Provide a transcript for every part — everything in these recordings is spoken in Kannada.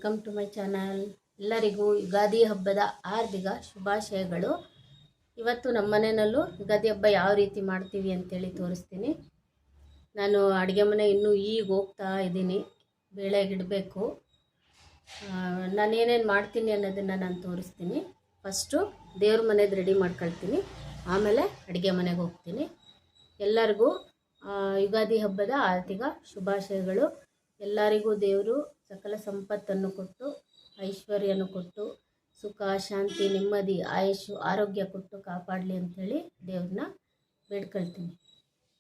Welcome to my channel. ಎಲ್ಲರಿಗೂ ಯುಗಾದಿ ಹಬ್ಬದ ಹಾರ್ದಿಕ ಶುಭಾಶಯಗಳು. ಇವತ್ತು ನಮ್ಮ ಮನೆಯಲ್ಲೂ ಯುಗಾದಿ ಹಬ್ಬ ಯಾವ ರೀತಿ ಮಾಡ್ತೀವಿ ಅಂತೇಳಿ ತೋರಿಸ್ತೀನಿ. ನಾನು ಅಡುಗೆ ಮನೆ ಇನ್ನೂ ಈಗ ಹೋಗ್ತಾ ಇದ್ದೀನಿ, ಬೇಳೆಗಿಡಬೇಕು. ನಾನು ಏನೇನು ಮಾಡ್ತೀನಿ ಅನ್ನೋದನ್ನು ನಾನು ತೋರಿಸ್ತೀನಿ. ಫಸ್ಟು ದೇವ್ರ ಮನೆದು ರೆಡಿ ಮಾಡ್ಕೊಳ್ತೀನಿ, ಆಮೇಲೆ ಅಡುಗೆ ಮನೆಗೆ ಹೋಗ್ತೀನಿ. ಎಲ್ಲರಿಗೂ ಯುಗಾದಿ ಹಬ್ಬದ ಆರ್ಥಿಕ ಶುಭಾಶಯಗಳು. ಎಲ್ಲರಿಗೂ ದೇವರು ಸಕಲ ಸಂಪತ್ತನ್ನು ಕೊಟ್ಟು, ಐಶ್ವರ್ಯವನ್ನು ಕೊಟ್ಟು, ಸುಖ ಶಾಂತಿ ನೆಮ್ಮದಿ ಆಯುಷು ಆರೋಗ್ಯ ಕೊಟ್ಟು ಕಾಪಾಡಲಿ ಅಂಥೇಳಿ ದೇವ್ರನ್ನ ಬೇಡ್ಕೊಳ್ತೀನಿ.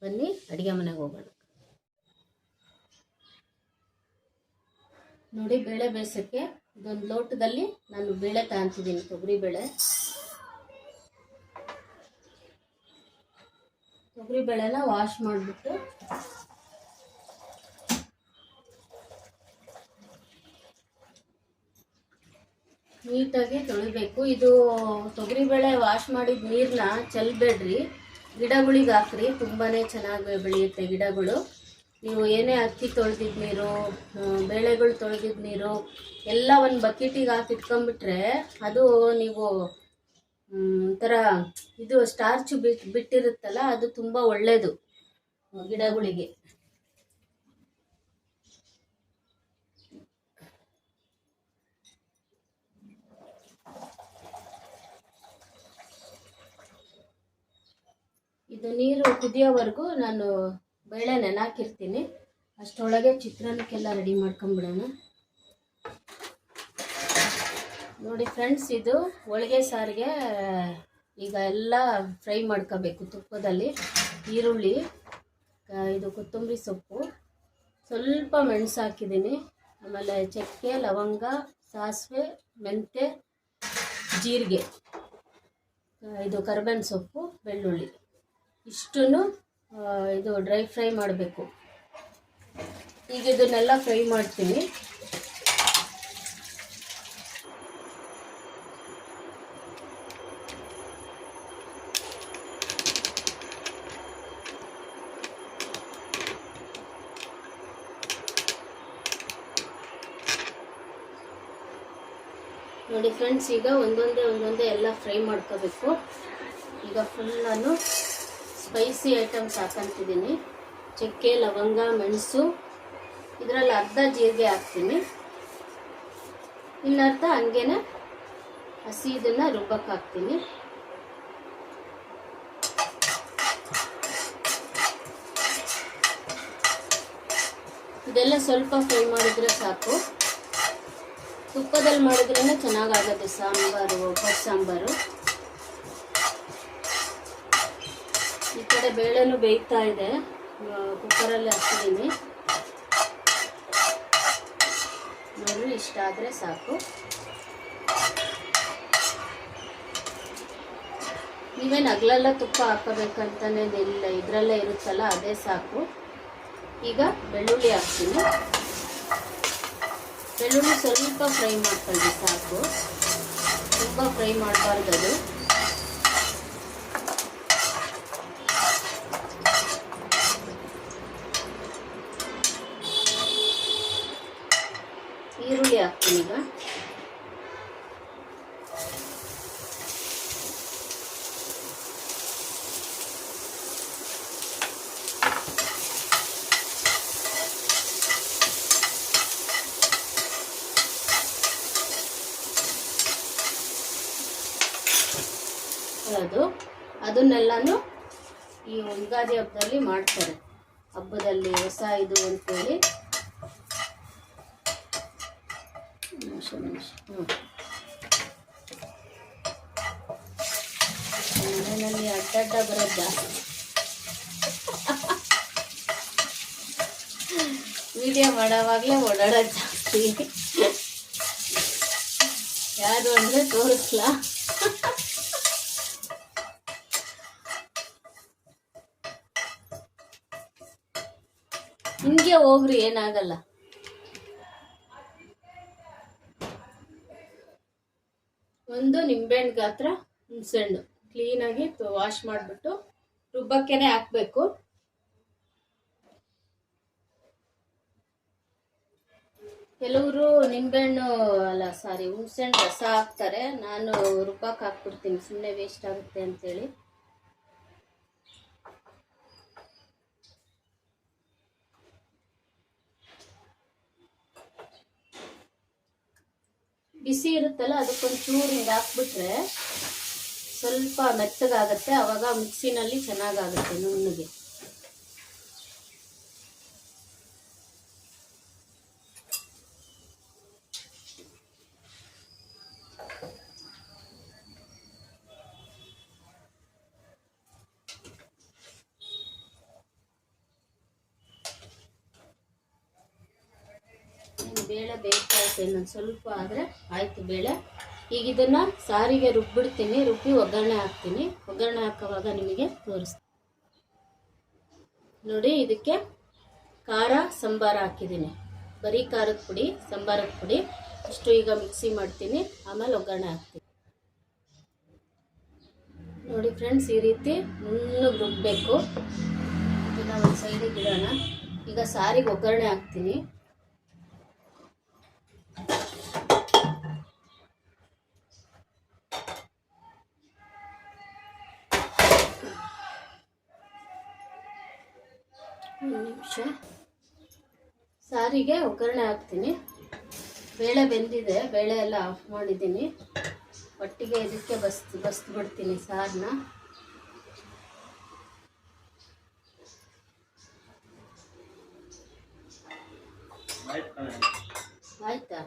ಬನ್ನಿ ಅಡುಗೆ ಮನೆಗೆ ಹೋಗೋಣ. ನೋಡಿ, ಬೇಳೆ ಬೇಯಿಸೋಕ್ಕೆ ಇದೊಂದು ಲೋಟದಲ್ಲಿ ನಾನು ಬೇಳೆ ತಗೊಂತಿದ್ದೀನಿ, ತೊಗರಿಬೇಳೆ. ತೊಗರಿಬೇಳೆನ ವಾಶ್ ಮಾಡಿಬಿಟ್ಟು ನೀಟಾಗಿ ತೊಳಿಬೇಕು. ಇದು ತೊಗರಿಬೇಳೆ ವಾಶ್ ಮಾಡಿದ ನೀರನ್ನ ಚೆಲ್ಲಬೇಡ್ರಿ, ಗಿಡಗಳಿಗೆ ಹಾಕ್ರಿ, ತುಂಬಾ ಚೆನ್ನಾಗಿ ಬೆಳೆಯುತ್ತೆ ಗಿಡಗಳು. ನೀವು ಏನೇ ಅಕ್ಕಿ ತೊಳೆದಿದ್ದ ನೀರು, ಬೇಳೆಗಳು ತೊಳೆದಿದ್ದ ನೀರು ಎಲ್ಲ ಒಂದು ಬಕೆಟಿಗೆ ಹಾಕಿ ಇಟ್ಕೊಂಡ್ಬಿಟ್ರೆ ಅದು ನೀವು ಒಂಥರ ಇದು ಸ್ಟಾರ್ಚ್ ಬಿಟ್ಟಿರುತ್ತಲ್ಲ, ಅದು ತುಂಬ ಒಳ್ಳೆಯದು ಗಿಡಗಳಿಗೆ. ಇದು ನೀರು ಕುದಿಯೋವರೆಗೂ ನಾನು ಬೇಳೆ ನೆನಾಕಿರ್ತೀನಿ. ಅಷ್ಟರೊಳಗೆ ಚಿತ್ರಾನ್ನಕ್ಕೆಲ್ಲ ರೆಡಿ ಮಾಡ್ಕೊಂಬಿಡೋಣ. ನೋಡಿ ಫ್ರೆಂಡ್ಸ್, ಇದು ಹೋಳಿಗೆ ಸಾರಿಗೆ ಈಗ ಎಲ್ಲ ಫ್ರೈ ಮಾಡ್ಕೋಬೇಕು ತುಪ್ಪದಲ್ಲಿ. ಈರುಳ್ಳಿ, ಇದು ಕೊತ್ತಂಬರಿ ಸೊಪ್ಪು, ಸ್ವಲ್ಪ ಮೆಣಸು ಹಾಕಿದ್ದೀನಿ, ಆಮೇಲೆ ಚಕ್ಕೆ, ಲವಂಗ, ಸಾಸಿವೆ, ಮೆಂತ್ಯ, ಜೀರಿಗೆ, ಇದು ಕರಿಬೇವಿನ ಸೊಪ್ಪು, ಬೆಳ್ಳುಳ್ಳಿ, ಇಷ್ಟನ್ನು ಇದು ಡ್ರೈ ಫ್ರೈ ಮಾಡಬೇಕು. ಈಗ ಇದನ್ನೆಲ್ಲ ಫ್ರೈ ಮಾಡ್ತೀನಿ. ನೋಡಿ ಫ್ರೆಂಡ್ಸ್, ಈಗ ಒಂದೊಂದೇ ಎಲ್ಲ ಫ್ರೈ ಮಾಡ್ಕೋಬೇಕು. ಈಗ ಫುಲ್ ನಾನು ಸ್ಪೈಸಿ ಐಟಮ್ಸ್ ಹಾಕೊಂತಿದ್ದೀನಿ. ಚಕ್ಕೆ, ಲವಂಗ, ಮೆಣಸು, ಇದರಲ್ಲಿ ಅರ್ಧ ಜೀರಿಗೆ ಹಾಕ್ತೀನಿ, ಇನ್ನರ್ಧ ಹಂಗೇನೆ ಹಸಿ ಇದನ್ನು ರುಬ್ಬಕ್ಕೆ ಹಾಕ್ತೀನಿ. ಇದೆಲ್ಲ ಸ್ವಲ್ಪ ಫ್ರೈ ಮಾಡಿದ್ರೆ ಸಾಕು. ತುಪ್ಪದಲ್ಲಿ ಮಾಡಿದ್ರೇ ಚೆನ್ನಾಗಾಗುತ್ತೆ ಸಾಂಬಾರು, ಒಬ್ಬಟ್ಟು ಸಾಂಬಾರು. ಈ ಕಡೆ ಬೇಳೆನೂ ಬೇಯ್ತಾ ಇದೆ, ಕುಕ್ಕರಲ್ಲಿ ಹಾಕ್ತಿದ್ದೀನಿ. ನೋಡಿ, ಇಷ್ಟ ಆದರೆ ಸಾಕು. ನೀವೇನು ಹಗಲೆಲ್ಲ ತುಪ್ಪ ಹಾಕಬೇಕಂತನೇ ಇಲ್ಲ, ಇದರಲ್ಲೇ ಇರುತ್ತಲ್ಲ ಅದೇ ಸಾಕು. ಈಗ ಬೆಳ್ಳುಳ್ಳಿ ಹಾಕ್ತೀನಿ. ಬೆಳ್ಳುಳ್ಳಿ ಸ್ವಲ್ಪ ಫ್ರೈ ಮಾಡ್ಕೊಳ್ಳಿ ಸಾಕು, ತುಂಬ ಫ್ರೈ ಮಾಡಬಾರ್ದು ಅದು. ಈರುಳ್ಳಿ ಹಾಕ್ತೀನಿ ಈಗ. ಅದನ್ನೆಲ್ಲನೂ ಈ ಯುಗಾದಿ ಹಬ್ಬದಲ್ಲಿ ಮಾಡ್ತಾರೆ. ಹಬ್ಬದಲ್ಲಿ ಹೊಸ ಇದು ಅಂತೇಳಿ. ಮನೆಯಲ್ಲಿ ಅಡ್ಡಡ್ಡ ಬರೋದು ಜಾಸ್ತಿ, ವಿಡಿಯೋ ಮಾಡೋವಾಗಲೇ ಓಡಾಡೋದು ಜಾಸ್ತಿ. ಯಾರು ಅಂದರೆ ತೋರಿಸ್ಲಾ? ಹಿಂಗೆ ಹೋಗ್ರಿ, ಏನಾಗಲ್ಲ. ಒಂದು ನಿಂಬೆಹಣ್ಣು ಗಾತ್ರ ಹುಣಸೆಹಣ್ಣು ಕ್ಲೀನಾಗಿ ವಾಶ್ ಮಾಡಿಬಿಟ್ಟು ರುಬ್ಬಕ್ಕೇನೆ ಹಾಕಬೇಕು. ಕೆಲವರು ನಿಂಬೆಹಣ್ಣು ಹುಣಸೆಹಣ್ಣು ರಸ ಹಾಕ್ತಾರೆ. ನಾನು ರುಬ್ಬಕ್ಕೆ ಹಾಕ್ಬಿಡ್ತೀನಿ, ಸುಮ್ಮನೆ ವೇಸ್ಟ್ ಆಗುತ್ತೆ ಅಂತೇಳಿ. ಬಿಸಿ ಇರುತ್ತಲ್ಲ, ಅದಕ್ಕೊಂಚೂರು ಹಿಂಗೆ ಹಾಕ್ಬಿಟ್ರೆ ಸ್ವಲ್ಪ ಮೆತ್ತಗಾಗುತ್ತೆ. ಆವಾಗ ಮಿಕ್ಸಿನಲ್ಲಿ ಚೆನ್ನಾಗಾಗುತ್ತೆ ನುಣ್ಣಗೆ. ಬೇಳೆ ಬೇಯ್ತಾ ಇದೆ, ಇನ್ನೊಂದು ಸ್ವಲ್ಪ ಆದರೆ ಆಯಿತು ಬೇಳೆ. ಈಗ ಇದನ್ನು ಸಾರಿಗೆ ರುಬ್ಬಿಡ್ತೀನಿ, ರುಬ್ಬಿ ಒಗ್ಗರಣೆ ಹಾಕ್ತೀನಿ. ಒಗ್ಗರಣೆ ಹಾಕೋವಾಗ ನಿಮಗೆ ತೋರಿಸ್ತೀನಿ ನೋಡಿ. ಇದಕ್ಕೆ ಖಾರ ಸಂಬಾರ ಹಾಕಿದ್ದೀನಿ, ಬರೀ ಖಾರದ ಪುಡಿ, ಸಂಬಾರದ ಪುಡಿ ಇಷ್ಟು. ಈಗ ಮಿಕ್ಸಿ ಮಾಡ್ತೀನಿ, ಆಮೇಲೆ ಒಗ್ಗರಣೆ ಹಾಕ್ತೀನಿ ನೋಡಿ ಫ್ರೆಂಡ್ಸ್. ಈ ರೀತಿ ನುಣ್ಣಗೆ ರುಬ್ಬಬೇಕು. ಇದನ್ನು ಒಂದು ಸೈಡಿಗೆ ಇಡೋಣ. ಈಗ ಸಾರಿಗೆ ಒಗ್ಗರಣೆ ಹಾಕ್ತೀನಿ. ಒಂದು ನಿಮಿಷ, ಸಾರಿಗೆ ಒಗ್ಗರಣೆ ಹಾಕ್ತೀನಿ. ಬೇಳೆ ಬೆಂದಿದೆ, ಬೇಳೆ ಎಲ್ಲ ಆಫ್ ಮಾಡಿದ್ದೀನಿ. ಒಟ್ಟಿಗೆ ಇದಕ್ಕೆ ಬಸ್ತು ಬಿಡ್ತೀನಿ ಸಾರನ್ನ. ಆಯ್ತಾ?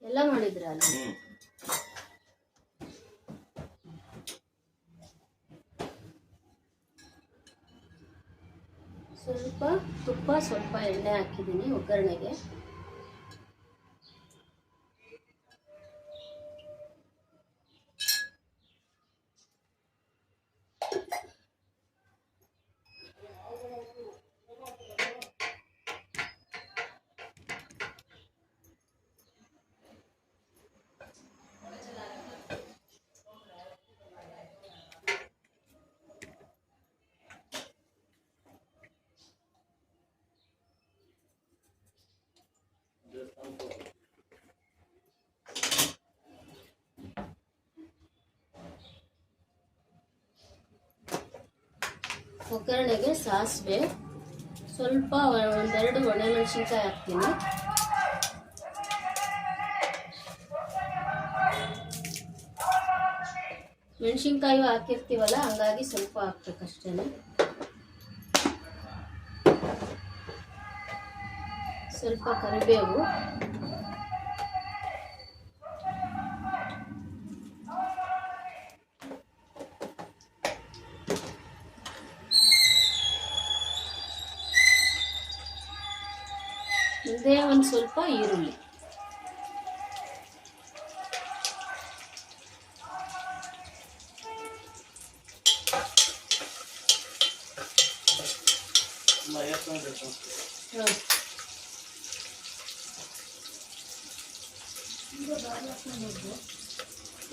ಎಲ್ಲ ಮಾಡಿದ್ರಲ್ಲ. ಸ್ವಲ್ಪ ತುಪ್ಪ, ಸ್ವಲ್ಪ ಎಣ್ಣೆ ಹಾಕಿದ್ದೀನಿ ಒಗ್ಗರಣೆಗೆ. ಒಗ್ಗರಣೆಗೆ ಸಾಸಿವೆ, ಸ್ವಲ್ಪ ಒಂದೆರಡು ಒಣಮೆಣಸಿನ್ಕಾಯಿ ಹಾಕ್ತೀನಿ. ಮೆಣಸಿನ್ಕಾಯಿ ಹಾಕಿರ್ತೀವಲ್ಲ, ಹಂಗಾಗಿ ಸ್ವಲ್ಪ ಹಾಕ್ಬೇಕಷ್ಟೇ. ಸ್ವಲ್ಪ ಕರಿಬೇವು, ಮುಂದೆ ಒಂದು ಸ್ವಲ್ಪ ಈರುಳ್ಳಿ.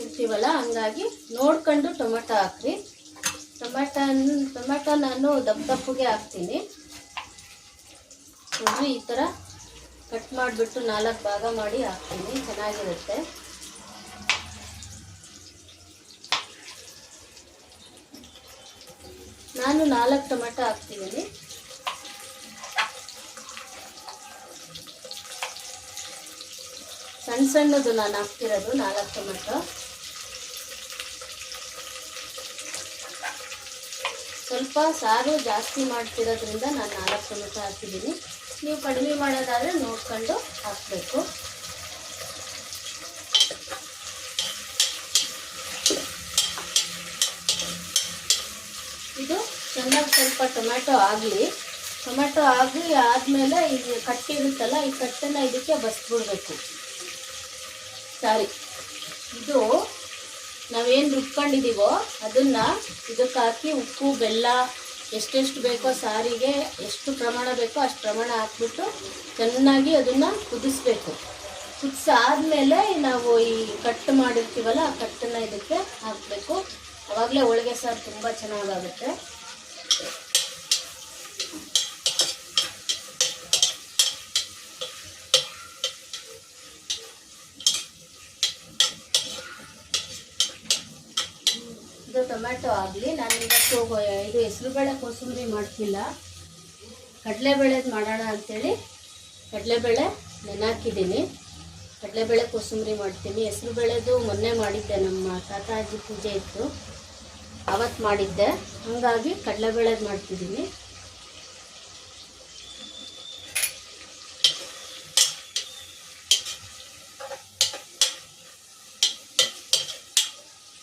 ಇರ್ತೀವಲ್ಲ, ಹಂಗಾಗಿ ನೋಡ್ಕೊಂಡು ಟೊಮೆಟೊ ಹಾಕ್ರಿ. ಟೊಮೆಟೊ ನಾನು ದಪ್ಪಗೆ ಹಾಕ್ತೀನಿ ನೋಡ್ರಿ. ಈ ಥರ ಕಟ್ ಮಾಡಿಬಿಟ್ಟು 4 ಭಾಗ ಮಾಡಿ ಹಾಕ್ತೀನಿ, ಚೆನ್ನಾಗಿರುತ್ತೆ. ನಾನು 4 ಟೊಮೆಟೊ ಹಾಕ್ತಿದ್ದೀನಿ. ಸಣ್ಣ ಸಣ್ಣದು ನಾನು ಹಾಕ್ತಿರೋದು 4 ಟೊಮೆಟೊ. ಸ್ವಲ್ಪ ಸಾರು ಜಾಸ್ತಿ ಮಾಡ್ತಿರೋದ್ರಿಂದ ನಾನು 4 ಟೊಮೆಟೊ ಹಾಕಿದ್ದೀನಿ. ನೀವು ಕಡಿಮೆ ಮಾಡೋದಾದರೆ ನೋಡ್ಕೊಂಡು ಹಾಕಬೇಕು. ಇದು ಚೆನ್ನಾಗಿ ಸ್ವಲ್ಪ ಟೊಮೆಟೊ ಆಗಲಿ. ಟೊಮೆಟೊ ಆದಮೇಲೆ ಇದು ಕಟ್ಟಿರುತ್ತಲ್ಲ, ಈ ಕಟ್ಟನ್ನು ಇದಕ್ಕೆ ಬಸ್ಬಿಡ್ಬೇಕು. ಸಾರಿ, ಇದು ನಾವೇನು ರುಬ್ಕೊಂಡಿದ್ದೀವೋ ಅದನ್ನು ಇದಕ್ಕೆ ಹಾಕಿ ಉಪ್ಪು ಬೆಲ್ಲ ಎಷ್ಟೆಷ್ಟು ಬೇಕೋ, ಸಾರಿಗೆ ಎಷ್ಟು ಪ್ರಮಾಣ ಬೇಕೋ ಅಷ್ಟು ಪ್ರಮಾಣ ಹಾಕ್ಬಿಟ್ಟು ಚೆನ್ನಾಗಿ ಅದನ್ನು ಕುದಿಸ್ಬೇಕು. ಕುದಿಸಾದ್ಮೇಲೆ ನಾವು ಈ ಕಟ್ ಮಾಡಿರ್ತೀವಲ್ಲ, ಆ ಕಟ್ಟನ್ನು ಇದಕ್ಕೆ ಹಾಕಬೇಕು. ಆವಾಗಲೇ ಹೋಳಿಗೆ ಸಾರು ತುಂಬ ಚೆನ್ನಾಗಾಗುತ್ತೆ. ಇದು ಟೊಮ್ಯಾಟೊ ಆಗಲಿ. ನಾನು ಇವತ್ತು ಇದು ಹೆಸರುಬೇಳೆ ಕೋಸಂಬರಿ ಮಾಡ್ತಿಲ್ಲ, ಕಡಲೆಬೇಳೆದು ಮಾಡೋಣ ಅಂಥೇಳಿ ಕಡಲೆಬೇಳೆ ನೆನಾಕಿದ್ದೀನಿ. ಕಡಲೆಬೇಳೆ ಕೋಸಂಬರಿ ಮಾಡ್ತೀನಿ. ಹೆಸರುಬೇಳೆದು ಮೊನ್ನೆ ಮಾಡಿದ್ದೆ, ನಮ್ಮ ತಾತಾಜಿ ಪೂಜೆ ಇತ್ತು ಅವತ್ತು ಮಾಡಿದ್ದೆ, ಹಾಗಾಗಿ ಕಡಲೆಬೇಳೆದು ಮಾಡ್ತಿದ್ದೀನಿ.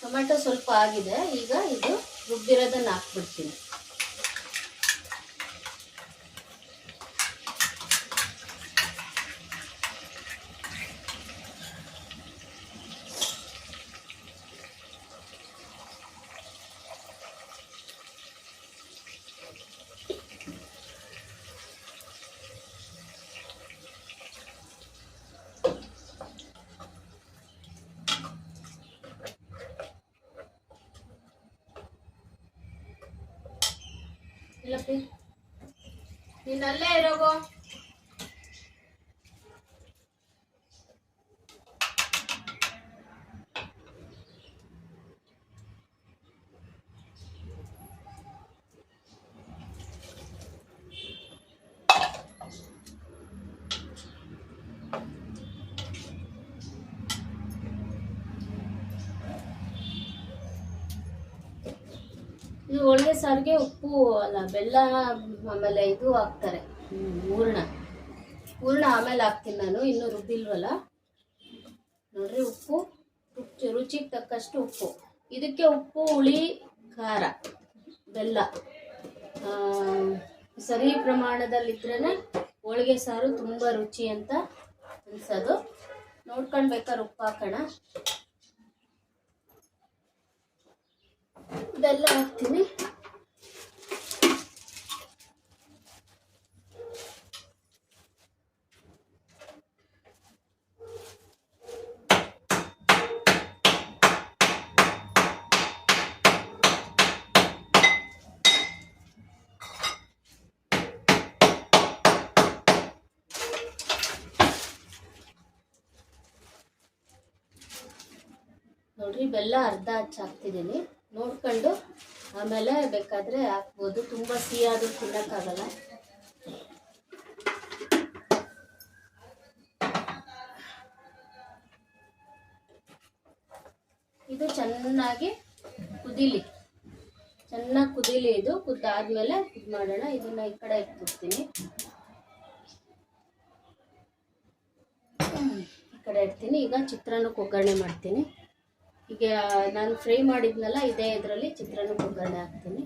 ಟೊಮೆಟೊ ಸ್ವಲ್ಪ ಆಗಿದೆ, ಈಗ ಇದು ರುಬ್ಬಿರೋದನ್ನು ಹಾಕ್ಬಿಡ್ತೀನಿ. ಇಲ್ಲಪ್ಪಿ ನೀನಲ್ಲೇ ಇರೋಗೋ. ಇದು ಹೋಳಿಗೆ ಸಾರಿಗೆ ಉಪ್ಪು ಅಲ್ಲ ಬೆಲ್ಲ, ಆಮೇಲೆ ಇದು ಹಾಕ್ತಾರೆ ಹೂರ್ಣ ಆಮೇಲೆ ಹಾಕ್ತೀನಿ ನಾನು, ಇನ್ನೂ ರುಬ್ಬಿಲ್ವಲ್ಲ. ನೋಡ್ರಿ, ಉಪ್ಪು ರುಚಿಗೆ ತಕ್ಕಷ್ಟು ಉಪ್ಪು. ಇದಕ್ಕೆ ಉಪ್ಪು, ಹುಳಿ, ಖಾರ, ಬೆಲ್ಲ ಸರಿ ಪ್ರಮಾಣದಲ್ಲಿದ್ರೇ ಹೋಳಿಗೆ ಸಾರು ತುಂಬ ರುಚಿ ಅಂತ ಅನ್ಸೋದು. ನೋಡ್ಕೊಂಡು ಬೇಕಾದ್ರೆ ಉಪ್ಪು ಹಾಕೋಣ. ಬೆಲ್ಲ ಹಾಕ್ತೀನಿ. ನೋಡ್ರಿ, ಬೆಲ್ಲ ಅರ್ಧ ಹಾಕ್ತಿದ್ದೀನಿ. ನೋಡ್ಕೊಂಡು ಆಮೇಲೆ ಬೇಕಾದರೆ ಹಾಕ್ಬೋದು. ತುಂಬ ಸಿಹಿಯಾದ್ರೂ ತಿನ್ನೋಕ್ಕಾಗಲ್ಲ. ಇದು ಚೆನ್ನಾಗಿ ಕುದೀಲಿ, ಚೆನ್ನಾಗಿ ಕುದೀಲಿ. ಇದು ಕುದ್ದಾದ್ಮೇಲೆ ಇದು ಮಾಡೋಣ. ಇದನ್ನ ಈ ಕಡೆ ಇಟ್ಬಿಡ್ತೀನಿ, ಈ ಕಡೆ ಇಡ್ತೀನಿ. ಈಗ ಚಿತ್ರಾನ್ನಕ್ಕೆ ಒಗ್ಗರಣೆ ಮಾಡ್ತೀನಿ. ಈಗ ನಾನು ಫ್ರೈ ಮಾಡಿದ್ನಲ್ಲ, ಇದೇ ಇದರಲ್ಲಿ ಚಿತ್ರಾನ್ನಕ್ಕೆ ಒಗ್ಗರಣೆ ಹಾಕ್ತೀನಿ.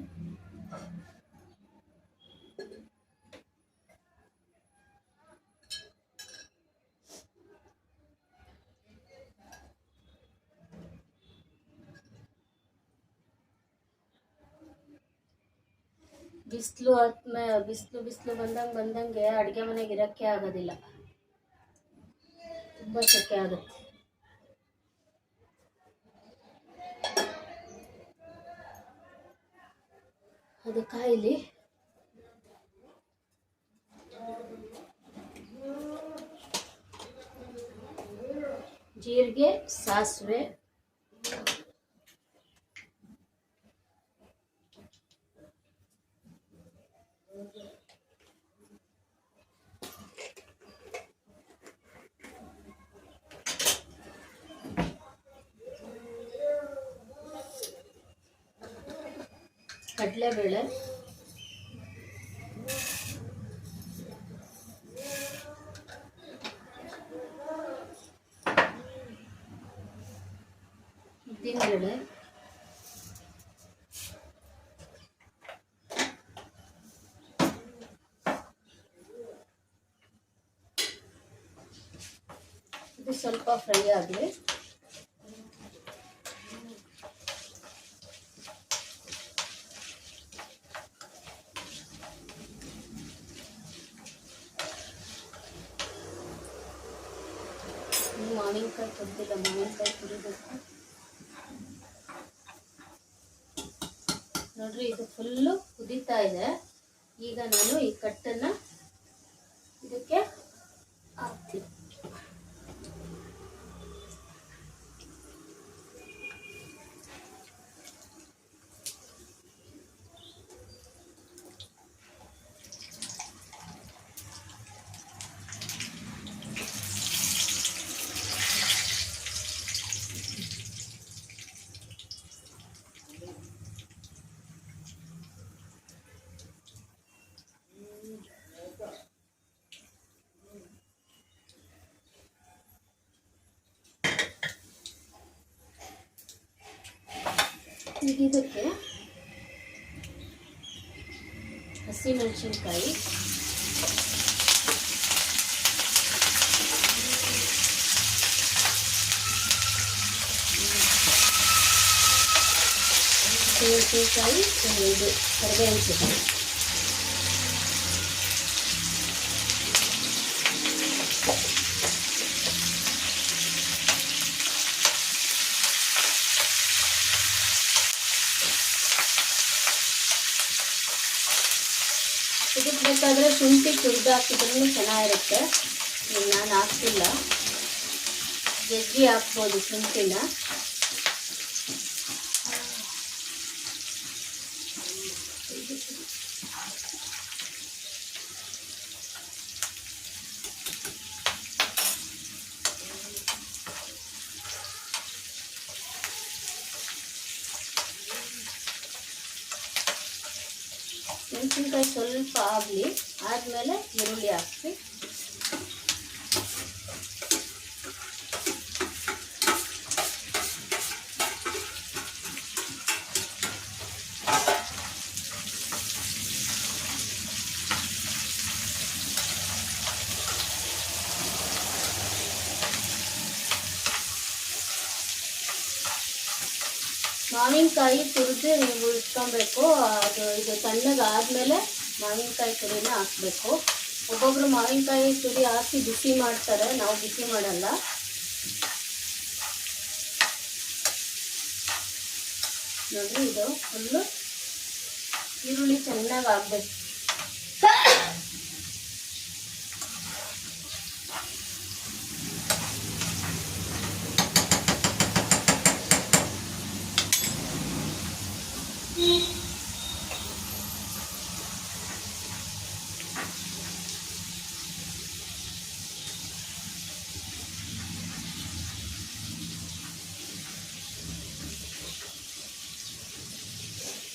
ಬಿಸಿಲು ಬಂದಂಗೆ ಅಡುಗೆ ಮನೆಗೆ ಇರೋಕ್ಕೆ ಆಗೋದಿಲ್ಲ, ತುಂಬ ಸೆಕೆ ಆಗುತ್ತೆ. ಅದು ಕಾಯಿಲಿ. ಜೀರಿಗೆ, ಸಾಸಿವೆ, ಕಡಲೆಬೇಳೆ, ಉದ್ದಿನಬೇಳೆ, ಇದು ಸ್ವಲ್ಪ ಫ್ರೈ ಆಗಲಿ. ಮಾವಿನಕಾಯಿ ತುರಿದಿಲ್ಲ, ಮಾವಿನಕಾಯಿ ತುರಿಬೇಕು. ನೋಡ್ರಿ, ಇದು ಫುಲ್ಲು ಕುದೀತಾ ಇದೆ. ಈಗ ನಾನು ಈ ಕಟ್ಟನ್ನು ಇದಕ್ಕೆ ಹಾಕ್ತೀನಿ. ಈಗ ಇದಕ್ಕೆ ಹಸಿಮೆಣಸಿನ್ಕಾಯಿ, ಮೆಣಸಿನ್ಕಾಯಿ, ಇದು ಕರಿಬೇವಿನ ಸೊಪ್ಪು, ಇದಕ್ಕೆ ಬೇಕಾದರೆ ಶುಂಠಿ ತುರಿದು ಹಾಕಿದ್ರೂ ಚೆನ್ನಾಗಿರುತ್ತೆ. ನಾನು ಹಾಕ್ತಿಲ್ಲ, ಜಜ್ಜಿ ಹಾಕ್ಬೋದು ಶುಂಠಿನ. ಮೆಣಸಿನ್ಕಾಯಿ ಸ್ವಲ್ಪ ಆಗಲಿ, ಆದಮೇಲೆ ಈರುಳ್ಳಿ ಹಾಕಿ ಮಾವಿನಕಾಯಿ ತುರಿದು ನೀವು ಇಟ್ಕೊಬೇಕು. ಅದು ಇದು ತಣ್ಣಗಾದ್ಮೇಲೆ ಮಾವಿನಕಾಯಿ ತುರಿನ ಹಾಕಬೇಕು. ಒಬ್ಬೊಬ್ರು ಮಾವಿನಕಾಯಿ ತುರಿ ಹಾಕಿ ಬಿಸಿ ಮಾಡ್ತಾರೆ, ನಾವು ಬಿಸಿ ಮಾಡಲ್ಲ. ನೋಡಿ, ಇದು ಫುಲ್ಲು ಈರುಳ್ಳಿ ಚೆನ್ನಾಗಿ ಆಗ್ಬೇಕು.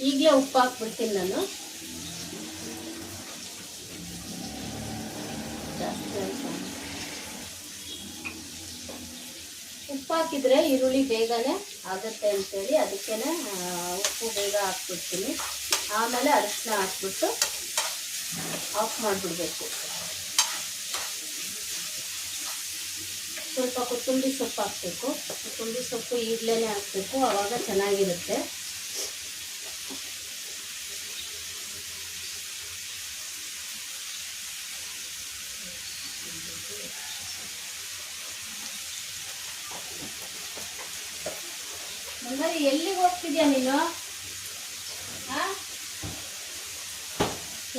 ಈಗಲೇ ಉಪ್ಪು ಹಾಕ್ಬಿಡ್ತೀನಿ ನಾನು. ಉಪ್ಪು ಹಾಕಿದ್ರೆ ಈರುಳ್ಳಿ ಬೇಗನೆ ಆಗುತ್ತೆ ಅಂತೇಳಿ ಅದಕ್ಕೇನೆ ಉಪ್ಪು ಬೇಗ ಹಾಕ್ಬಿಡ್ತೀನಿ. ಆಮೇಲೆ ಅರಿಶಿನ ಹಾಕ್ಬಿಟ್ಟು ಆಫ್ ಮಾಡಿಬಿಡ್ಬೇಕು. ಸ್ವಲ್ಪ ಕೊತ್ತಂಬರಿ ಸೊಪ್ಪು ಹಾಕಬೇಕು. ಕೊತ್ತಂಬರಿ ಸೊಪ್ಪು ಈಗಲೇ ಹಾಕಬೇಕು, ಆವಾಗ ಚೆನ್ನಾಗಿರುತ್ತೆ. ಬಂಗಾರಿ, ಎಲ್ಲಿಗೆ ಹೋಗ್ತಿದ್ಯಾ ನೀನು?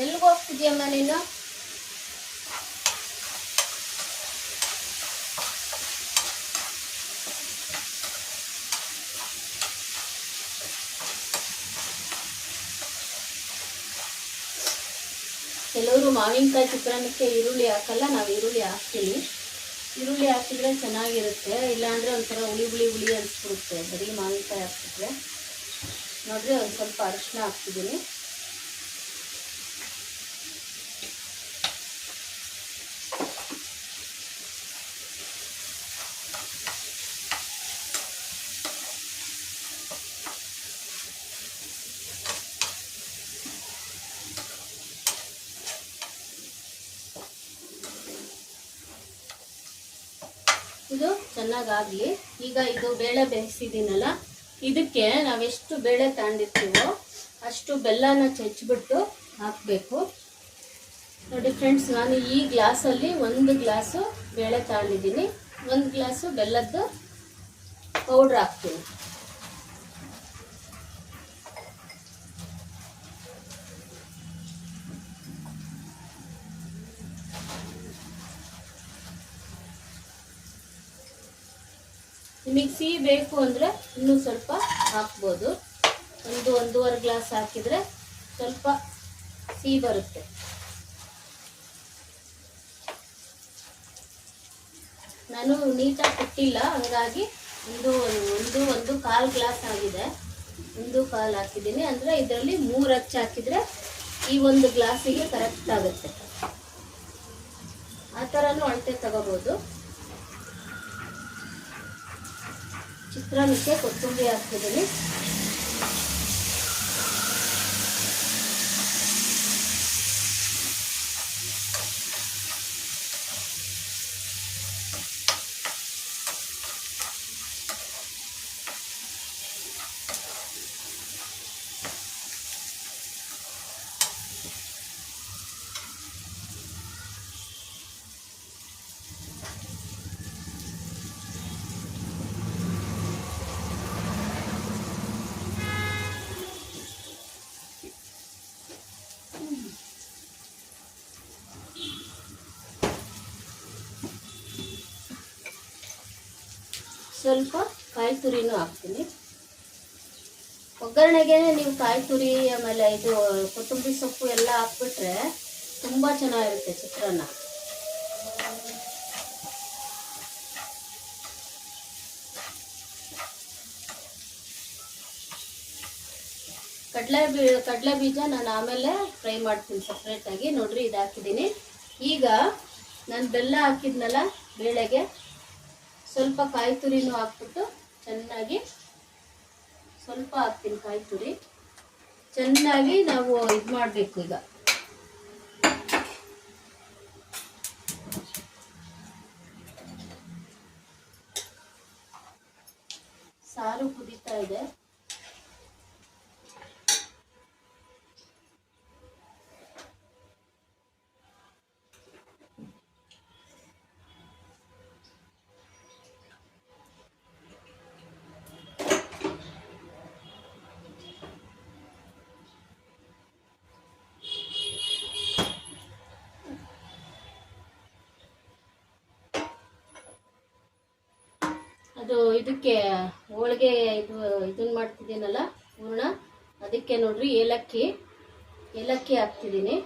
ಎಲ್ಲಿಗೆ ಹೋಗ್ತಿದ್ಯಮ್ಮ ನೀನು? ಕೆಲವರು ಮಾವಿನಕಾಯಿ ಚಿತ್ರಾನ್ನಕ್ಕೆ ಈರುಳ್ಳಿ ಹಾಕಲ್ಲ, ನಾವು ಈರುಳ್ಳಿ ಹಾಕ್ತೀವಿ. ಈರುಳ್ಳಿ ಹಾಕಿದ್ರೆ ಚೆನ್ನಾಗಿರುತ್ತೆ, ಇಲ್ಲಾಂದರೆ ಒಂಥರ ಹುಳಿ ಹುಳಿ ಹುಳಿ ಅನಿಸ್ಬಿಡುತ್ತೆ ಬರೀ ಮಾವಿನಕಾಯಿ ಹಾಕ್ತಿದ್ರೆ. ನೋಡ್ರಿ, ಒಂದು ಸ್ವಲ್ಪ ಅರಿಶಿನ ಹಾಕ್ತಿದ್ದೀನಿ. ಇದು ಚೆನ್ನಾಗಾಗಲಿ. ಈಗ ಇದು ಬೇಳೆ ಬೇಯಿಸಿದ್ದೀನಲ್ಲ, ಇದಕ್ಕೆ ನಾವೆಷ್ಟು ಬೇಳೆ ತಗೊಂಡಿರ್ತೀವೋ ಅಷ್ಟು ಬೆಲ್ಲನ ಚೆಚ್ಚಿಬಿಟ್ಟು ಹಾಕಬೇಕು. ನೋಡಿ ಫ್ರೆಂಡ್ಸ್, ನಾನು ಈ ಗ್ಲಾಸಲ್ಲಿ 1 ಗ್ಲಾಸು ಬೇಳೆ ತಗೊಂಡಿದ್ದೀನಿ, 1 ಗ್ಲಾಸು ಬೆಲ್ಲದ್ದು ಪೌಡ್ರ್ ಹಾಕ್ತೀನಿ. ನಿಮಗೆ ಸಿಹಿ ಬೇಕು ಅಂದರೆ ಇನ್ನೂ ಸ್ವಲ್ಪ ಹಾಕ್ಬೋದು. ಒಂದೂವರೆ ಗ್ಲಾಸ್ ಹಾಕಿದರೆ ಸ್ವಲ್ಪ ಸಿಹಿ ಬರುತ್ತೆ. ನಾನು ನೀಟಾಗಿ ಕೊಟ್ಟಿಲ್ಲ, ಹಾಗಾಗಿ ಒಂದು ಕಾಲು ಗ್ಲಾಸ್ ಆಗಿದೆ. 1.25 ಹಾಕಿದ್ದೀನಿ. ಅಂದರೆ ಇದರಲ್ಲಿ 3 ಅಚ್ಚು ಹಾಕಿದರೆ ಈ ಒಂದು ಗ್ಲಾಸಿಗೆ ಕರೆಕ್ಟ್ ಆಗುತ್ತೆ. ಆ ಥರನೂ ಅಳತೆ ತಗೋಬೋದು. ಚಿತ್ರಾನ್ನಕ್ಕೆ ಕೊತ್ತಂಬರಿ ಹಾಕ್ತಿದ್ದೀನಿ. ಸ್ವಲ್ಪ ಕಾಯಿ ತುರಿನೂ ಹಾಕ್ತೀನಿ. ಒಗ್ಗರಣೆಗೆ ನೀವು ಕಾಯಿ ತುರಿ ಆಮೇಲೆ ಇದು ಕೊತ್ತಂಬರಿ ಸೊಪ್ಪು ಎಲ್ಲ ಹಾಕ್ಬಿಟ್ರೆ ತುಂಬ ಚೆನ್ನಾಗಿರುತ್ತೆ ಚಿತ್ರಾನ್ನ. ಕಡಲೆ ಬೀಜ ನಾನು ಆಮೇಲೆ ಫ್ರೈ ಮಾಡ್ತೀನಿ ಸಪ್ರೇಟಾಗಿ. ನೋಡ್ರಿ, ಇದು ಹಾಕಿದ್ದೀನಿ. ಈಗ ನಾನು ಬೆಲ್ಲ ಹಾಕಿದ್ನಲ್ಲ ಬೇಳೆಗೆ, ಸ್ವಲ್ಪ ಕಾಯಿ ತುರಿನೂ ಹಾಕ್ಬಿಟ್ಟು ಚೆನ್ನಾಗಿ ಸ್ವಲ್ಪ ಹಾಕ್ತೀನಿ. ಕಾಯಿ ತುರಿ ಚೆನ್ನಾಗಿ ನಾವು ಇದು ಮಾಡಬೇಕು. ಈಗ ಸಾರು ಕುದೀತಾ ಇದೆ. ಇದಕ್ಕೆ ಹೋಳಿಗೆ ಇದನ್ನ ಮಾಡ್ತಿದ್ದೀನಲ್ಲ ಹೂರ್ಣ, ಅದಕ್ಕೆ ನೋಡ್ರಿ ಏಲಕ್ಕಿ ಹಾಕ್ತಿದ್ದೀನಿ.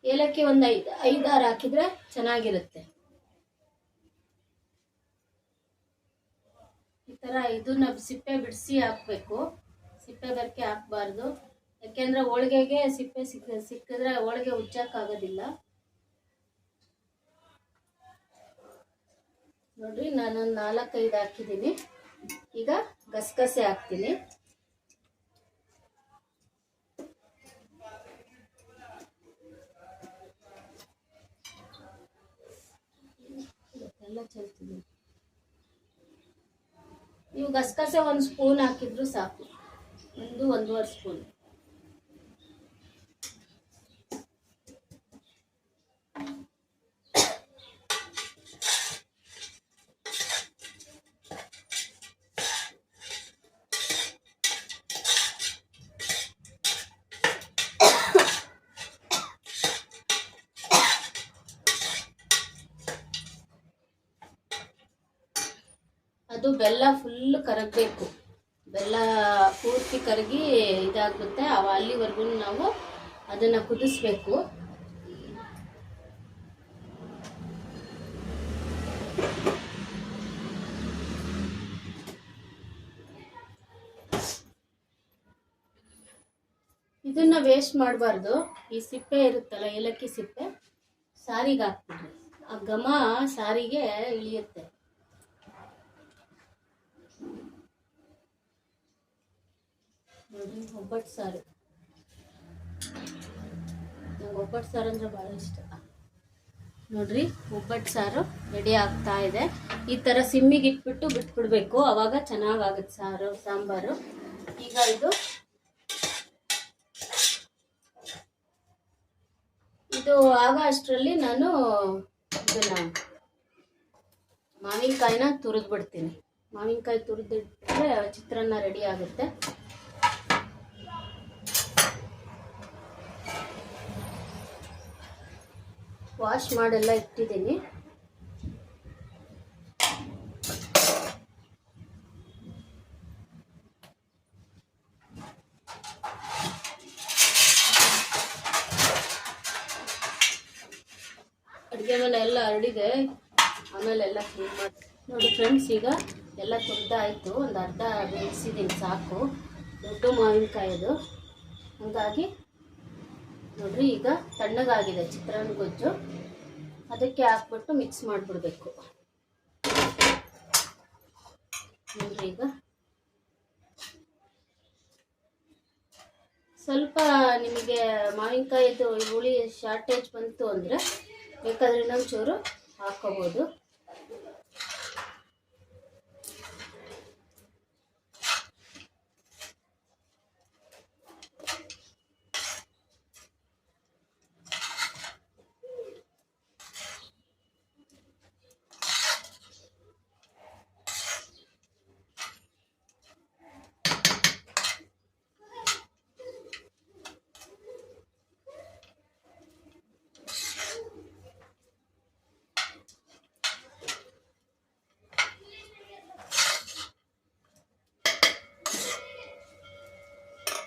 ಏಲಕ್ಕಿ ಒಂದು 5-6 ಹಾಕಿದ್ರೆ ಚೆನ್ನಾಗಿರುತ್ತೆ. ಈ ಥರ ಇದನ್ನ ಸಿಪ್ಪೆ ಬಿಡಿಸಿ ಹಾಕಬೇಕು. ಸಿಪ್ಪೆ ಬರಕೆ ಹಾಕಬಾರ್ದು, ಯಾಕೆಂದರೆ ಹೋಳಿಗೆಗೆ ಸಿಪ್ಪೆ ಸಿಕ್ಕಿದ್ರೆ ಹೋಳಿಗೆ ಉಜ್ಜಕ್ಕಾಗೋದಿಲ್ಲ. ನೋಡ್ರಿ, ನಾನೊಂದು 4-5 ಹಾಕಿದ್ದೀನಿ. ಈಗ ಗಸಗಸೆ ಹಾಕ್ತೀನಿ. ಎಲ್ಲ ಚೆಲ್ತಿದ್ದೀನಿ. ನೀವು ಗಸಗಸೆ 1 ಸ್ಪೂನ್ ಹಾಕಿದ್ರು ಸಾಕು, 1-1.5 ಸ್ಪೂನ್. ಅದು ಬೆಲ್ಲ ಫುಲ್ ಕರಗಬೇಕು. ಬೆಲ್ಲ ಪೂರ್ತಿ ಕರಗಿ ಇದಾಗುತ್ತೆ. ಅಲ್ಲಿವರೆಗೂ ನಾವು ಅದನ್ನು ಕುದಿಸ್ಬೇಕು. ಇದನ್ನ ವೇಸ್ಟ್ ಮಾಡಬಾರ್ದು. ಈ ಸಿಪ್ಪೆ ಇರುತ್ತಲ್ಲ, ಏಲಕ್ಕಿ ಸಿಪ್ಪೆ, ಸಾರಿಗೆ ಹಾಕ್ಬಿಡ್ರಿ. ಆ ಘಮ ಸಾರಿಗೆ ಇಳಿಯುತ್ತೆ. ನೋಡಿ, ಒಬ್ಬಟ್ಟು ಸಾರು. ನಂಗೆ ಒಬ್ಬಟ್ಟು ಸಾರು ಅಂದರೆ ಭಾಳ ಇಷ್ಟ. ನೋಡ್ರಿ, ಒಬ್ಬಟ್ಟು ಸಾರು ರೆಡಿ ಆಗ್ತಾ ಇದೆ. ಈ ಥರ ಸಿಮ್ಮಿಗೆ ಇಟ್ಬಿಟ್ಟು ಬಿಟ್ಬಿಡ್ಬೇಕು, ಆವಾಗ ಚೆನ್ನಾಗಾಗುತ್ತೆ ಸಾಂಬಾರು. ಈಗ ಇದು ಆಗ ಅಷ್ಟರಲ್ಲಿ ನಾನು ಇದನ್ನ ಮಾವಿನಕಾಯಿನ ತುರಿದು ಬಿಡ್ತೀನಿ. ಮಾವಿನಕಾಯಿ ತುರಿದಿಟ್ರೆ ಚಿತ್ರಾನ್ನ ರೆಡಿ ಆಗುತ್ತೆ. ವಾಶ್ ಮಾಡೆಲ್ಲ ಇಟ್ಟಿದ್ದೀನಿ. ಹರಡಿದೆ, ಆಮೇಲೆ ಎಲ್ಲ ಕ್ಲೀನ್ ಮಾಡಿ. ನೋಡಿ ಫ್ರೆಂಡ್ಸ್, ಈಗ ಎಲ್ಲ ತುರಿದಾಯಿತು, ಒಂದು ಅರ್ಧ ಬೇಯಿಸಿದ್ದೀನಿ ಸಾಕು. ದೊಡ್ಡ ಮಾವಿನಕಾಯಿ ಅದು, ಹಾಗಾಗಿ ನೋಡ್ರಿ ಈಗ ತಣ್ಣಗಾಗಿದೆ ಚಿತ್ರಾನ್ನ ಗೊಜ್ಜು. ಅದಕ್ಕೆ ಹಾಕ್ಬಿಟ್ಟು ಮಿಕ್ಸ್ ಮಾಡಿಬಿಡ್ಬೇಕು. ನೋಡ್ರಿ ಈಗ ಸ್ವಲ್ಪ ನಿಮಗೆ ಮಾವಿನಕಾಯಿದು ಹುಳಿ ಶಾರ್ಟೇಜ್ ಬಂತು ಅಂದರೆ ಬೇಕಾದ್ರೆ ಇನ್ನೊಂಚೂರು ಹಾಕ್ಕೋಬೋದು.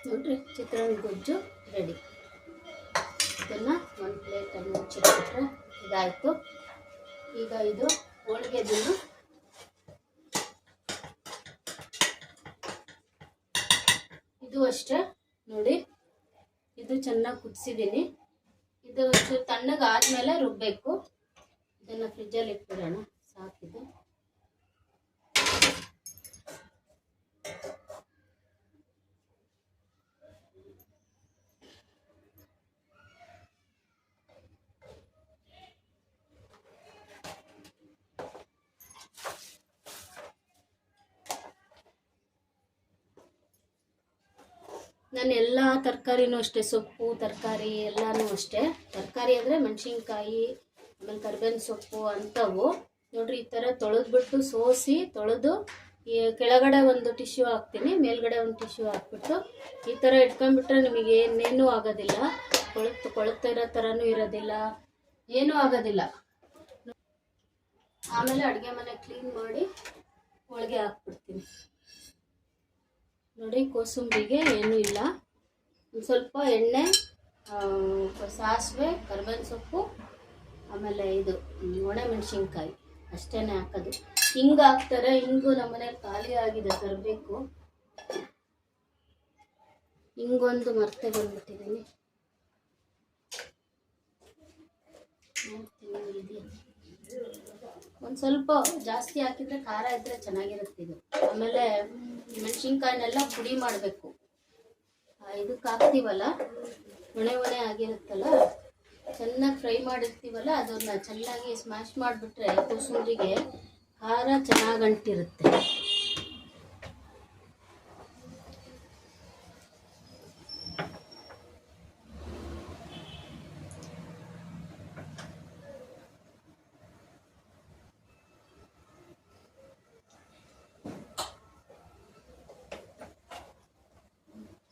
ನೋಡ್ರಿ ಚಿತ್ರಾನ್ನ ಗೊಜ್ಜು ರೆಡಿ. ಇದನ್ನು ಒಂದು ಪ್ಲೇಟಲ್ಲಿ ಮುಚ್ಚಿಟ್ಬಿಟ್ರೆ ಇದಾಯಿತು. ಈಗ ಇದು ಹೋಳಿಗೆದನ್ನು ಇದು ಅಷ್ಟೇ ನೋಡಿ, ಇದು ಚೆನ್ನಾಗಿ ಕುದಿಸಿದ್ದೀನಿ. ಇದು ಒಂಚೂರು ತಣ್ಣಗಾದ್ಮೇಲೆ ರುಬ್ಬಬೇಕು. ಇದನ್ನು ಫ್ರಿಜ್ಜಲ್ಲಿ ಇಟ್ಬಿಡೋಣ, ಸಾಕಿದೆ. ನಾನು ಎಲ್ಲ ತರಕಾರಿನೂ ಅಷ್ಟೇ, ಸೊಪ್ಪು ತರಕಾರಿ ಎಲ್ಲನೂ ಅಷ್ಟೇ. ತರಕಾರಿ ಅಂದರೆ ಮೆಣಸಿನ್ಕಾಯಿ, ಆಮೇಲೆ ಕರಿಬೇವಿನ ಸೊಪ್ಪು ಅಂಥವು ನೋಡ್ರಿ ಈ ಥರ ತೊಳೆದ್ಬಿಟ್ಟು ಸೋಸಿ ತೊಳೆದು ಈ ಕೆಳಗಡೆ ಒಂದು ಟಿಶ್ಯೂ ಹಾಕ್ತೀನಿ, ಮೇಲ್ಗಡೆ ಒಂದು ಟಿಶ್ಯೂ ಹಾಕ್ಬಿಟ್ಟು ಈ ಥರ ಇಟ್ಕೊಂಡ್ಬಿಟ್ರೆ ನಿಮಗೆ ಏನೇನೂ ಆಗೋದಿಲ್ಲ. ಕೊಳುತ್ತಿರೋ ಥರನೂ ಇರೋದಿಲ್ಲ, ಏನೂ ಆಗೋದಿಲ್ಲ. ಆಮೇಲೆ ಅಡುಗೆ ಮನೆ ಕ್ಲೀನ್ ಮಾಡಿ ಹೋಳಿಗೆ ಹಾಕ್ಬಿಡ್ತೀನಿ. ನೋಡಿ ಕೋಸಂಬರಿಗೆ ಏನೂ ಇಲ್ಲ, ಒಂದು ಸ್ವಲ್ಪ ಎಣ್ಣೆ, ಸಾಸಿವೆ, ಕರಿಬೇವಿನ ಸೊಪ್ಪು, ಆಮೇಲೆ ಇದು ಒಣಮೆಣಸಿನ್ಕಾಯಿ ಅಷ್ಟೇ ಹಾಕೋದು. ಹಿಂಗೆ ಹಾಕ್ತಾರೆ, ಹಿಂಗು ನಮ್ಮ ಮನೇಲಿ ಖಾಲಿ ಆಗಿದೆ, ತರಬೇಕು. ಹಿಂಗೊಂದು ಮರ್ತೆ ಬಂದ್ಬಿಟ್ಟಿದ್ದೀನಿ, ಒಂದು ಸ್ವಲ್ಪ ಜಾಸ್ತಿ ಹಾಕಿದ್ರೆ ಖಾರ ಇದ್ದರೆ ಚೆನ್ನಾಗಿರುತ್ತೆ ಇದು. ಆಮೇಲೆ ಮೆಣಸಿನ್ಕಾಯಿನೆಲ್ಲ ಪುಡಿ ಮಾಡಬೇಕು. ಇದಕ್ಕೆ ಹಾಕ್ತೀವಲ್ಲ, ಒಣೆ ಆಗಿರುತ್ತಲ್ಲ, ಚೆನ್ನಾಗಿ ಫ್ರೈ ಮಾಡಿರ್ತೀವಲ್ಲ, ಅದನ್ನು ಚೆನ್ನಾಗಿ ಸ್ಮ್ಯಾಶ್ ಮಾಡಿಬಿಟ್ರೆ ಕೋಸಂಬರಿಗೆ ಖಾರ ಚೆನ್ನಾಗಿ ಅಂಟಿರುತ್ತೆ.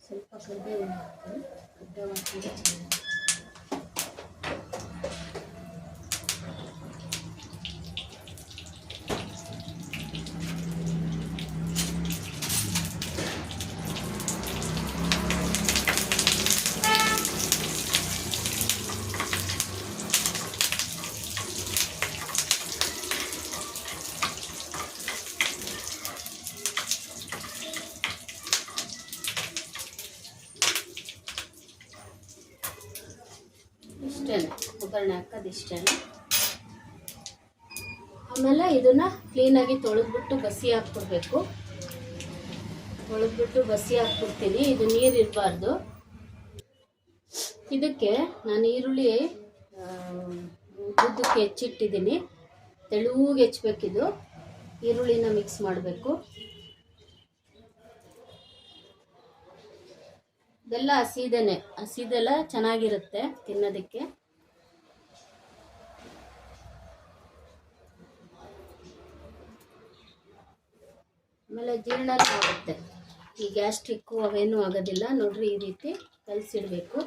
ಸ್ವಲ್ಪ ಕರಿಬೇವು ಹಾಕ್ತೀನಿ, ಕರಿಬೇವು ಹಾಕಿದ್ರೆ ಚೆನ್ನಾಗಿ. ಇಷ್ಟೇ ಒಗ್ಗರಣೆ ಹಾಕೋದು, ಇಷ್ಟೇ. ಆಮೇಲೆ ಇದನ್ನು ಕ್ಲೀನಾಗಿ ತೊಳೆದ್ಬಿಟ್ಟು ಬಸಿ ಹಾಕ್ಬಿಡ್ಬೇಕು. ತೊಳೆದ್ಬಿಟ್ಟು ಬಸಿ ಹಾಕ್ಬಿಡ್ತೀನಿ. ಇದು ನೀರು ಇರಬಾರ್ದು. ಇದಕ್ಕೆ ನಾನು ಈರುಳ್ಳಿ ಉದ್ದಕ್ಕೆ ಹೆಚ್ಚಿಟ್ಟಿದ್ದೀನಿ, ತೆಳುಗೆ ಹೆಚ್ಚಬೇಕಿದು. ಈರುಳ್ಳಿನ ಮಿಕ್ಸ್ ಮಾಡಬೇಕು. ಇದೆಲ್ಲ ಹಸಿದೇನೆ, ಹಸಿದೆಲ್ಲ ಚೆನ್ನಾಗಿರುತ್ತೆ ತಿನ್ನೋದಕ್ಕೆ. ಆಮೇಲೆ ಜೀರ್ಣ ಆಗುತ್ತೆ, ಈ ಗ್ಯಾಸ್ಟ್ರಿಕ್ಕು ಅವೇನೂ ಆಗೋದಿಲ್ಲ. ನೋಡ್ರಿ ಈ ರೀತಿ ಕಲಸಿಡಬೇಕು.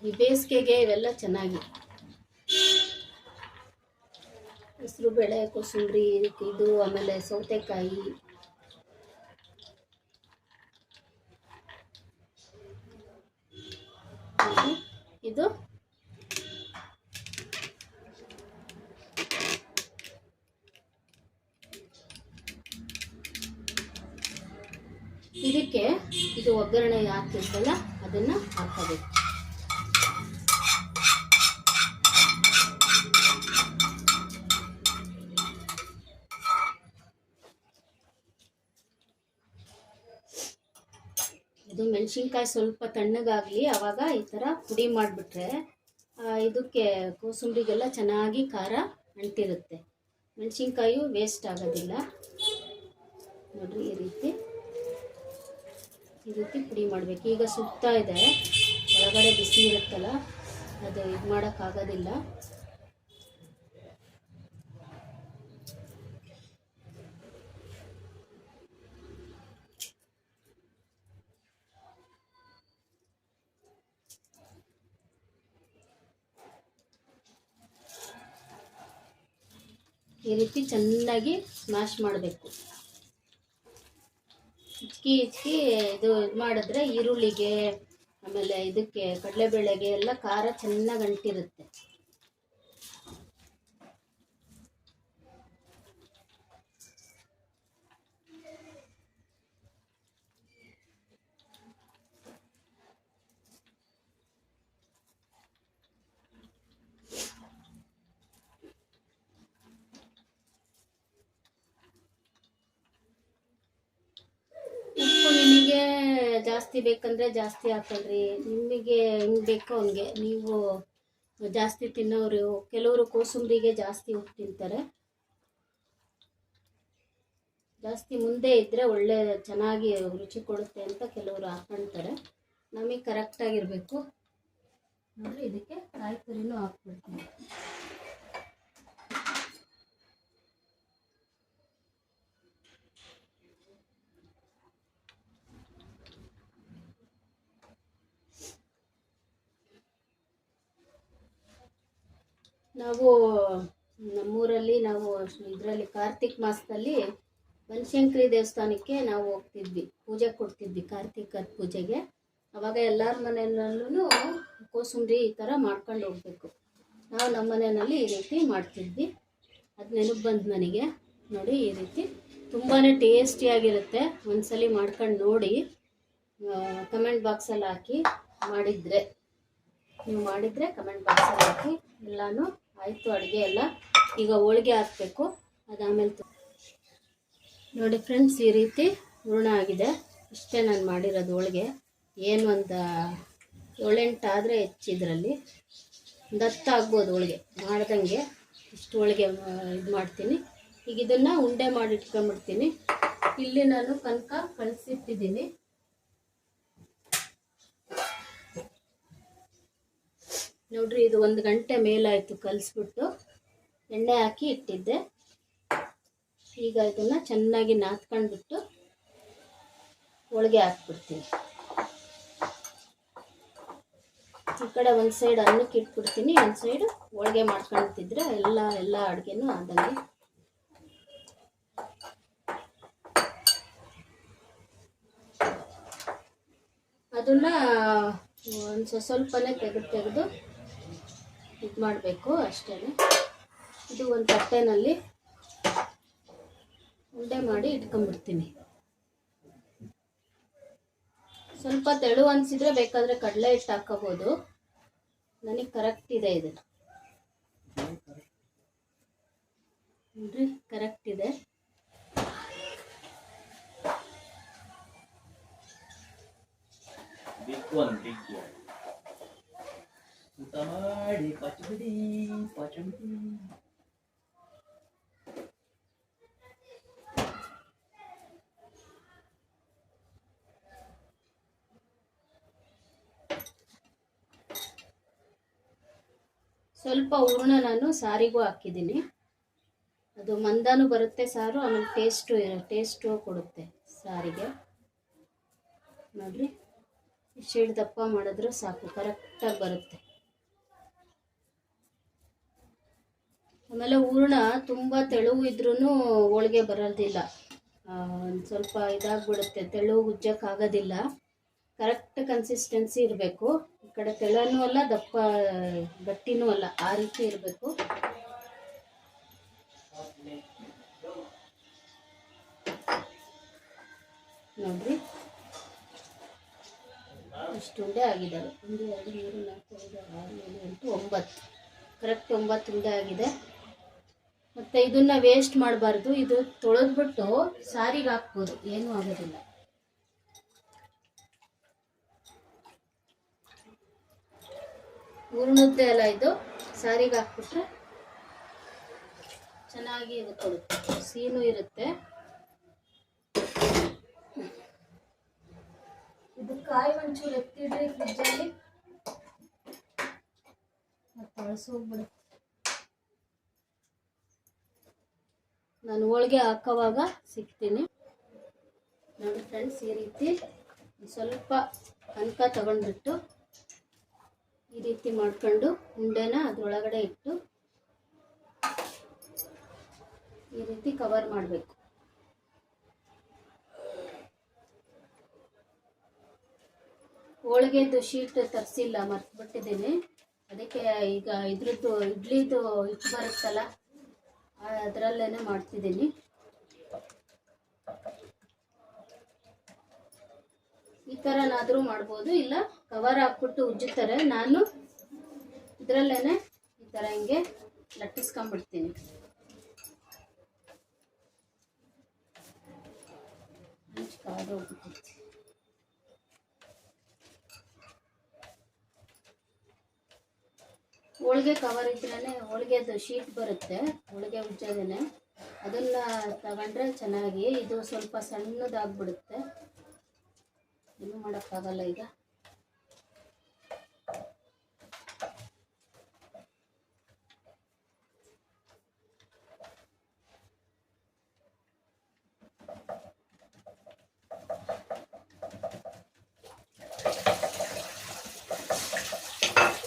ಈ ಬೇಸಿಗೆಗೆ ಇವೆಲ್ಲ ಚೆನ್ನಾಗಿ, ಹೆಸರು ಬೇಳೆ, ಕೋಸಂಬರಿ ಇದು, ಆಮೇಲೆ ಸೌತೆಕಾಯಿ, ಇದು ಇದಕ್ಕೆ ಇದು ಒಗ್ಗರಣೆ ಹಾಕಿರ್ತಲ್ಲ ಅದನ್ನು ಹಾಕಬೇಕು. ಇದು ಮೆಣಸಿನ್ಕಾಯಿ ಸ್ವಲ್ಪ ತಣ್ಣಗಾಗಲಿ, ಆವಾಗ ಈ ಥರ ಪುಡಿ ಮಾಡಿಬಿಟ್ರೆ ಇದಕ್ಕೆ ಕೋಸಂಬರಿಗೆಲ್ಲ ಚೆನ್ನಾಗಿ ಖಾರ ಅಂಟಿರುತ್ತೆ, ಮೆಣಸಿನ್ಕಾಯು ವೇಸ್ಟ್ ಆಗೋದಿಲ್ಲ. ನೋಡಿರಿ ಈ ರೀತಿ ಪುಡಿ ಮಾಡಬೇಕು. ಈಗ ಸುಡ್ತಾ ಇದೆ, ಒಳಗಡೆ ಬಿಸಿ ಇರುತ್ತಲ್ಲ, ಅದು ಇದು ಮಾಡೋಕ್ಕಾಗೋದಿಲ್ಲ. ಈ ರೀತಿ ಚೆನ್ನಾಗಿ ಸ್ಮ್ಯಾಶ್ ಮಾಡಬೇಕು. ಹಿಚ್ಕಿ ಇದು ಮಾಡಿದ್ರೆ ಈರುಳ್ಳಿಗೆ ಆಮೇಲೆ ಇದಕ್ಕೆ ಕಡಲೆಬೇಳೆಗೆ ಎಲ್ಲ ಖಾರ ಚೆನ್ನಾಗಿ ಅಂಟಿರುತ್ತೆ. ನಿಮಗೆ ಜಾಸ್ತಿ ಬೇಕಂದರೆ ಜಾಸ್ತಿ ಹಾಕೊಳ್ರಿ, ನಿಮಗೆ ಹೆಂಗೆ ಬೇಕೋ ಹಂಗೆ. ನೀವು ಜಾಸ್ತಿ ತಿನ್ನೋರು, ಕೆಲವರು ಕೋಸಂಬರಿಗೆ ಜಾಸ್ತಿ ಉಪ್ಪು ತಿಂತಾರೆ. ಜಾಸ್ತಿ ಮುಂದೆ ಇದ್ದರೆ ಒಳ್ಳೆ ಚೆನ್ನಾಗಿ ರುಚಿ ಕೊಡುತ್ತೆ ಅಂತ ಕೆಲವರು ಹಾಕೊಳ್ತಾರೆ. ನಮಗೆ ಕರೆಕ್ಟಾಗಿರಬೇಕು. ನೋಡಿರಿ, ಇದಕ್ಕೆ ಕಾಯಿ ತುರಿನೂ ಹಾಕ್ಬಿಡ್ತೀನಿ. ನಾವು ನಮ್ಮೂರಲ್ಲಿ ಇದರಲ್ಲಿ ಕಾರ್ತಿಕ್ ಮಾಸದಲ್ಲಿ ಬನಶಂಕರಿ ದೇವಸ್ಥಾನಕ್ಕೆ ನಾವು ಹೋಗ್ತಿದ್ವಿ, ಪೂಜೆ ಕೊಡ್ತಿದ್ವಿ ಕಾರ್ತಿಕದ ಪೂಜೆಗೆ. ಆವಾಗ ಎಲ್ಲರ ಮನೆಯಲ್ಲೂ ಕೋಸಂಬರಿ ಈ ಥರ ಮಾಡ್ಕೊಂಡು ಹೋಗ್ಬೇಕು. ನಾವು ನಮ್ಮ ಮನೆಯಲ್ಲಿ ಈ ರೀತಿ ಮಾಡ್ತಿದ್ವಿ. ಅದು ನೆನಪು ಬಂತು ನನಗೆ. ನೋಡಿ, ಈ ರೀತಿ ತುಂಬಾ ಟೇಸ್ಟಿಯಾಗಿರುತ್ತೆ. ಒಂದ್ಸಲಿ ಮಾಡ್ಕೊಂಡು ನೋಡಿ, ಕಮೆಂಟ್ ಬಾಕ್ಸಲ್ಲಿ ಹಾಕಿ. ನೀವು ಮಾಡಿದರೆ ಕಮೆಂಟ್ ಬಾಕ್ಸಲ್ಲಿ ಹಾಕಿ. ಎಲ್ಲನೂ ಆಯಿತು ಅಡುಗೆ ಎಲ್ಲ. ಈಗ ಹೋಳಿಗೆ ಹಾಕಬೇಕು, ಅದಾದಮೇಲೆ ನೋಡಿ ಫ್ರೆಂಡ್ಸ್, ಈ ರೀತಿ ಹೂರ್ಣ ಆಗಿದೆ. ಇಷ್ಟೇ ನಾನು ಮಾಡಿರೋದು ಹೋಳಿಗೆ. ಏನು ಒಂದು 7-8 ಆದರೆ ಹೆಚ್ಚಿದ್ರಲ್ಲಿ ಒಂದು 10 ಆಗ್ಬೋದು ಹೋಳಿಗೆ ಮಾಡ್ದಂಗೆ. ಇಷ್ಟು ಹೋಳಿಗೆ ಇದು ಮಾಡ್ತೀನಿ. ಈಗ ಇದನ್ನು ಉಂಡೆ ಮಾಡಿ ಇಟ್ಕೊಂಡ್ಬಿಡ್ತೀನಿ. ಇಲ್ಲಿ ನಾನು ಕನಕ ಕಳಿಸಿಟ್ಟಿದ್ದೀನಿ. ನೋಡ್ರಿ, ಇದು 1 ಗಂಟೆ ಮೇಲಾಯಿತು ಕಲಿಸ್ಬಿಟ್ಟು ಎಣ್ಣೆ ಹಾಕಿ ಇಟ್ಟಿದ್ದೆ. ಈಗ ಇದನ್ನು ಚೆನ್ನಾಗಿ ನಾದ್ಕೊಂಡ್ಬಿಟ್ಟು ಹೋಳಿಗೆ ಹಾಕ್ಬಿಡ್ತೀನಿ. ಈ ಕಡೆ ಒಂದು ಸೈಡ್ ಅನ್ನಕ್ಕೆ ಇಟ್ಬಿಡ್ತೀನಿ, ಒಂದು ಸೈಡು ಹೋಳಿಗೆ ಮಾಡ್ಕೊಳ್ತಿದ್ರೆ ಎಲ್ಲ ಅಡುಗೆನೂ ಆದಂಗೆ. ಅದನ್ನು ಒಂದು ಸ್ವಲ್ಪನೇ ತೆಗೆದು ಇದು ಮಾಡಬೇಕು ಅಷ್ಟೇ. ಇದು ಒಂದು ತಟ್ಟೆನಲ್ಲಿ ಉಂಡೆ ಮಾಡಿ ಇಟ್ಕೊಂಡ್ಬಿಡ್ತೀನಿ. ಸ್ವಲ್ಪ ತೆಳು ಅನಿಸಿದ್ರೆ ಬೇಕಾದರೆ ಕಡಲೆ ಹಿಟ್ಟು ಹಾಕೋಬೋದು. ನನಗೆ ಕರೆಕ್ಟ್ ಇದೆ ಇದು. ನೋಡ್ರಿ, ಕರೆಕ್ಟ್ ಇದೆ. ಸ್ವಲ್ಪ ಹೂರ್ಣ ನಾನು ಸಾರಿಗೂ ಹಾಕಿದ್ದೀನಿ. ಅದು ಮಂದನೂ ಬರುತ್ತೆ ಸಾರು, ಆಮೇಲೆ ಟೇಸ್ಟು ಕೊಡುತ್ತೆ ಸಾರಿಗೆ. ನೋಡ್ರಿ, ಇಷ್ಟು ದಪ್ಪ ಮಾಡಿದ್ರೆ ಸಾಕು, ಕರೆಕ್ಟಾಗಿ ಬರುತ್ತೆ. ಆಮೇಲೆ ಹೂರ್ಣ ತುಂಬ ತೆಳುವು ಇದ್ರೂ ಹೋಳಿಗೆ ಬರೋದಿಲ್ಲ, ಒಂದು ಸ್ವಲ್ಪ ಇದಾಗ್ಬಿಡುತ್ತೆ, ತೆಳು ಉಜ್ಜಕ್ಕಾಗೋದಿಲ್ಲ. ಕರೆಕ್ಟ್ ಕನ್ಸಿಸ್ಟೆನ್ಸಿ ಇರಬೇಕು. ಈ ಕಡೆ ತೆಳ್ಳನೂ ಅಲ್ಲ, ದಪ್ಪ ಗಟ್ಟಿನೂ ಅಲ್ಲ, ಆ ರೀತಿ ಇರಬೇಕು. ನೋಡ್ರಿ, ಇಷ್ಟು ಉಂಡೆ ಆಗಿದ್ದಾವೆ. 1 2 3 4 5 6 7 8 9, ಕರೆಕ್ಟ್ 9 ಉಂಡೆ ಆಗಿದೆ. ಮತ್ತು ಇದನ್ನು ವೇಸ್ಟ್ ಮಾಡಬಾರ್ದು. ಇದು ತೊಳೆದ್ಬಿಟ್ಟು ಸಾರಿಗೆ ಹಾಕ್ಬೋದು, ಏನೂ ಆಗೋದಿಲ್ಲ. ಹೂರ್ಣದ್ದೇ ಅಲ್ಲ, ಇದು ಸಾರಿಗೆ ಹಾಕ್ಬಿಟ್ರೆ ಚೆನ್ನಾಗಿ ಇದು ಕೊಡುತ್ತೆ, ಸೀನು ಇರುತ್ತೆ. ಇದು ಕಾಯಿ ಒಂಚೂರು ಎತ್ತಿಡ್ರಿ ಫ್ರಿಜ್ಜಲ್ಲಿ, ಮತ್ತು ಅಳಸೋಗ್ಬಿಡುತ್ತೆ. ನಾನು ಹೋಳಿಗೆ ಹಾಕೋವಾಗ ಸಿಗ್ತೀನಿ ನೋಡಿ ಫ್ರೆಂಡ್ಸ್. ಈ ರೀತಿ ಸ್ವಲ್ಪ ಅನ್ಕ ತಗೊಂಡ್ಬಿಟ್ಟು ಈ ರೀತಿ ಮಾಡ್ಕೊಂಡು ಉಂಡೆನ ಅದರೊಳಗಡೆ ಇಟ್ಟು ಈ ರೀತಿ ಕವರ್ ಮಾಡಬೇಕು. ಹೋಳಿಗೆದು ಶೀಟ್ ತರಿಸಿಲ್ಲ, ಮರ್ತ್ಬಿಟ್ಟಿದ್ದೀನಿ. ಅದಕ್ಕೆ ಈಗ ಇದ್ರದ್ದು ಇಡ್ಲಿದು ಹಿಟ್ಟು ಬರುತ್ತಲ್ಲ, ಅದರಲ್ಲೇನೆ ಮಾಡ್ತಿದ್ದೀನಿ. ಈ ಥರನಾದರೂ ಮಾಡ್ಬೋದು, ಇಲ್ಲ ಕವರ್ ಹಾಕ್ಬಿಟ್ಟು ಉಜ್ಜುತ್ತಾರೆ. ನಾನು ಇದರಲ್ಲೇನೆ ಈ ಥರ ಹಿಂಗೆ ಲಟ್ಟಿಸ್ಕೊಂಡ್ಬಿಡ್ತೀನಿ. ಹೋಳಿಗೆ ಕವರ್ ಇದ್ರೇ ಹೋಳಿಗೆದು ಶೀಟ್ ಬರುತ್ತೆ, ಹೋಳಿಗೆ ಉಜ್ಜೋದೇನೆ, ಅದನ್ನ ತಗೊಂಡ್ರೆ ಚೆನ್ನಾಗಿ. ಇದು ಸ್ವಲ್ಪ ಸಣ್ಣದಾಗ್ಬಿಡುತ್ತೆ, ಏನು ಮಾಡೋಕ್ಕಾಗಲ್ಲ. ಈಗ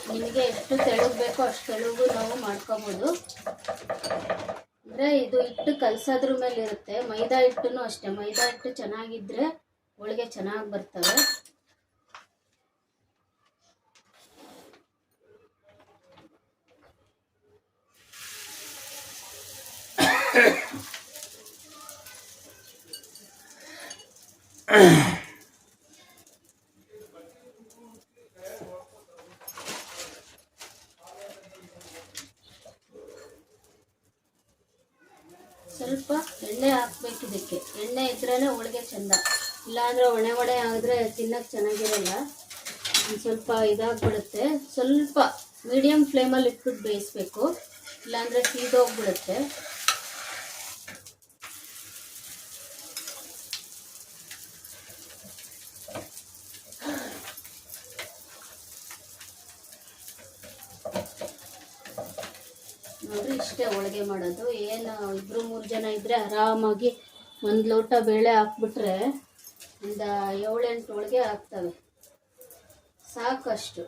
ನಿಮಗೆ ಎಷ್ಟು ತೆಳುಗ್ ಬೇಕೋ ಅಷ್ಟು ತೆಳುಗು ನಾವು ಮಾಡ್ಕೋಬೋದು. ಅಂದರೆ ಇದು ಹಿಟ್ಟು ಕಲಸೋದ್ರ ಮೇಲೆ ಇರುತ್ತೆ. ಮೈದಾ ಹಿಟ್ಟನ್ನು ಅಷ್ಟೇ, ಮೈದಾ ಹಿಟ್ಟು ಚೆನ್ನಾಗಿದ್ದರೆ ಹೋಳಿಗೆ ಚೆನ್ನಾಗಿ ಬರ್ತವೆ. ಸ್ವಲ್ಪ ಎಣ್ಣೆ ಹಾಕ್ಬೇಕು ಇದಕ್ಕೆ. ಎಣ್ಣೆ ಇದ್ರೇ ಹೋಳಿಗೆ ಚೆಂದ, ಇಲ್ಲಾಂದರೆ ಒಣೆ ಆದರೆ ತಿನ್ನೋಕ್ಕೆ ಚೆನ್ನಾಗಿರಲ್ಲ. ಒಂದು ಸ್ವಲ್ಪ ಇದಾಗ್ಬಿಡುತ್ತೆ. ಸ್ವಲ್ಪ ಮೀಡಿಯಮ್ ಫ್ಲೇಮಲ್ಲಿ ಇಟ್ಬಿಟ್ಟು ಬೇಯಿಸ್ಬೇಕು, ಇಲ್ಲಾಂದರೆ ಸೀದೋಗ್ಬಿಡುತ್ತೆ. ನೋಡ್ರಿ, ಇಷ್ಟೇ ಹೋಳಿಗೆ ಮಾಡೋದು. ಏನು 2-3 ಜನ ಇದ್ದರೆ ಆರಾಮಾಗಿ 1 ಲೋಟ ಬೇಳೆ ಹಾಕ್ಬಿಟ್ರೆ ಒಂದು 7-8 ಹೋಳಿಗೆ ಆಗ್ತವೆ, ಸಾಕಷ್ಟು.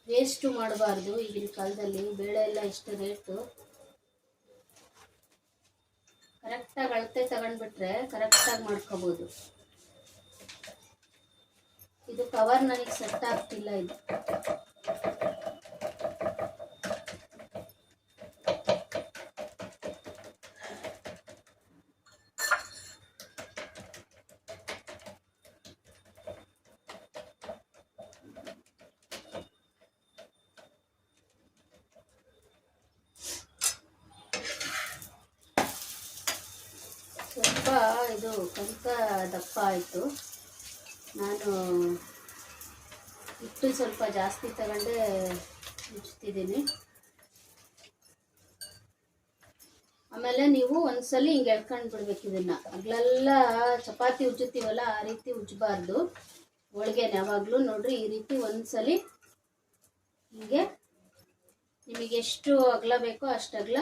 ವೇಸ್ಟು ಮಾಡಬಾರ್ದು. ಈಗಿನ ಕಾಲದಲ್ಲಿ ಬೇಳೆ ಎಲ್ಲ ಎಷ್ಟು ರೇಟು. ಕರೆಕ್ಟಾಗಿ ಅಳತೆ ತಗೊಂಡ್ಬಿಟ್ರೆ ಕರೆಕ್ಟಾಗಿ ಮಾಡ್ಕೋಬೋದು. ಇದು ಕವರ್ ನನಗೆ ಸೆಟ್ ಆಗ್ತಿಲ್ಲ. ಇದು ಸ್ವಲ್ಪ ಇದು ಕಂಕ ದಪ್ಪ ಆಯಿತು. ನಾನು ಹಿಟ್ಟು ಸ್ವಲ್ಪ ಜಾಸ್ತಿ ತಗೊಂಡೆ ಮುಚ್ತಿದ್ದೀನಿ. ಆಮೇಲೆ ನೀವು ಒಂದ್ಸಲಿ ಹಿಂಗೆ ಎಳ್ಕೊಂಡು ಬಿಡ್ಬೇಕು. ಇದನ್ನು ಅಗ್ಲೆಲ್ಲ ಚಪಾತಿ ಉಜ್ಜುತ್ತೀವಲ್ಲ, ಆ ರೀತಿ ಉಜ್ಜಬಾರ್ದು. ಹೋಳಿಗೆನ ಯಾವಾಗಲೂ ನೋಡ್ರಿ ಈ ರೀತಿ ಒಂದ್ಸಲಿ ಹಿಂಗೆ ನಿಮಗೆ ಎಷ್ಟು ಅಗಲ ಬೇಕೋ ಅಷ್ಟು ಅಗಲ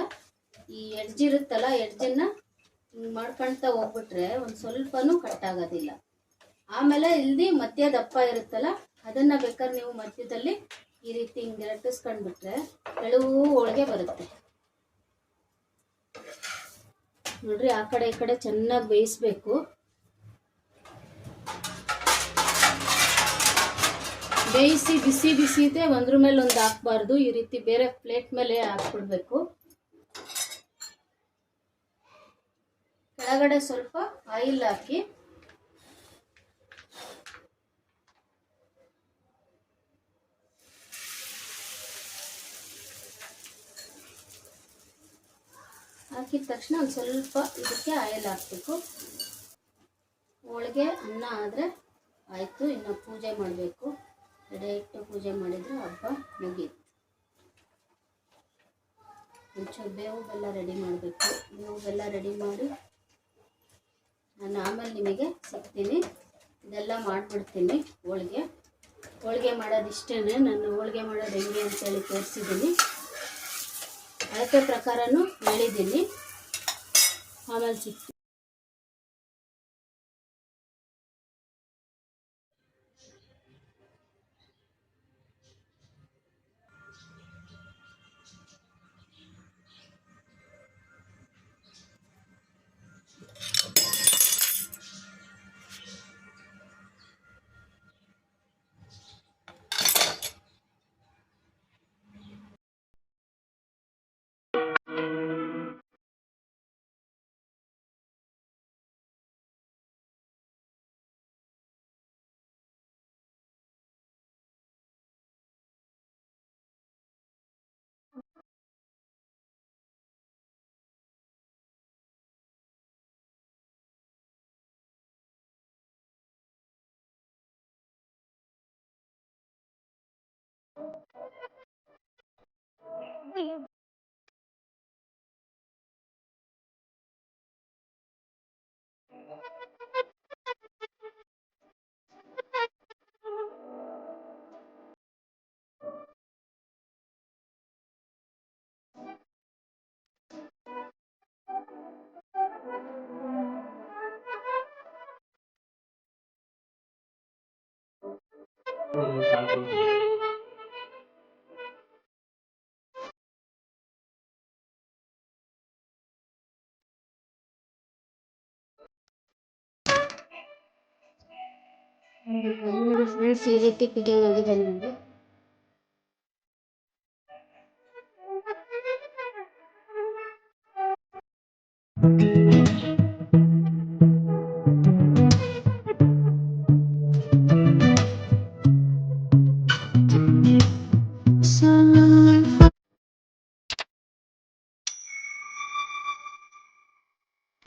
ಈ ಎಡ್ಜಿರುತ್ತಲ್ಲ, ಎಡ್ಜನ್ನು ಹಿಂಗೆ ಮಾಡ್ಕೊಳ್ತಾ ಹೋಗ್ಬಿಟ್ರೆ ಒಂದು ಸ್ವಲ್ಪನೂ ಕಟ್ಟಾಗೋದಿಲ್ಲ. ಆಮೇಲೆ ಇಲ್ಲಿ ಮಧ್ಯ ದಪ್ಪ ಇರುತ್ತಲ್ಲ, ಅದನ್ನು ಬೇಕಾದ್ರೆ ನೀವು ಮಧ್ಯದಲ್ಲಿ ಈ ರೀತಿ ಹಿಂಗೆ ಲಟ್ಟಿಸ್ಕೊಂಡ್ಬಿಟ್ರೆ ತೆಳುವು ಹೋಳಿಗೆ ಬರುತ್ತೆ. ನೋಡ್ರಿ, ಆ ಕಡೆ ಈ ಕಡೆ ಚೆನ್ನಾಗಿ ಬೇಯಿಸ್ಬೇಕು. ಬೇಯಿಸಿ ಬಿಸಿ ಬಿಸಿ ಇದೆ, ಒಂದ್ರ ಮೇಲೆ ಒಂದು ಹಾಕ್ಬಾರ್ದು. ಈ ರೀತಿ ಬೇರೆ ಪ್ಲೇಟ್ ಮೇಲೆ ಹಾಕ್ಬಿಡ್ಬೇಕು. ಕೆಳಗಡೆ ಸ್ವಲ್ಪ ಆಯಿಲ್ ಹಾಕಿ ಹಾಕಿದ ತಕ್ಷಣ ಒಂದು ಸ್ವಲ್ಪ ಇದಕ್ಕೆ ಆಯಿಲ್ ಹಾಕಬೇಕು. ಹೋಳಿಗೆ ಅನ್ನ ಆದರೆ ಆಯಿತು, ಇನ್ನು ಪೂಜೆ ಮಾಡಬೇಕು. ಎಡೆ ಇಟ್ಟು ಪೂಜೆ ಮಾಡಿದರೆ ಹಬ್ಬ ಮುಗೀತು. ಒಂಚೂರು ಬೇವು ಬೆಲ್ಲ ರೆಡಿ ಮಾಡಬೇಕು. ಬೇವು ಬೆಲ್ಲ ರೆಡಿ ಮಾಡಿ ನಾನು ಆಮೇಲೆ ನಿಮಗೆ ಸಿಗ್ತೀನಿ. ಇದೆಲ್ಲ ಮಾಡಿಬಿಡ್ತೀನಿ. ಹೋಳಿಗೆ ಮಾಡೋದಿಷ್ಟೇ. ನಾನು ಹೋಳಿಗೆ ಮಾಡೋದು ಹೆಂಗೆ ಅಂತೇಳಿ ತೋರಿಸಿದ್ದೀನಿ. ಅಳತೆ ಪ್ರಕಾರನೂ ಹೇಳಿದ್ದೀನಿ. ಆಮೇಲೆ ಸಿಗ್ತೀನಿ. ಫ್ರೆಂಡ್ಸ್, ಈ ರೀತಿ ಕುಕಿಂಗ್ ಆಗಿದೆ ನನಗೆ.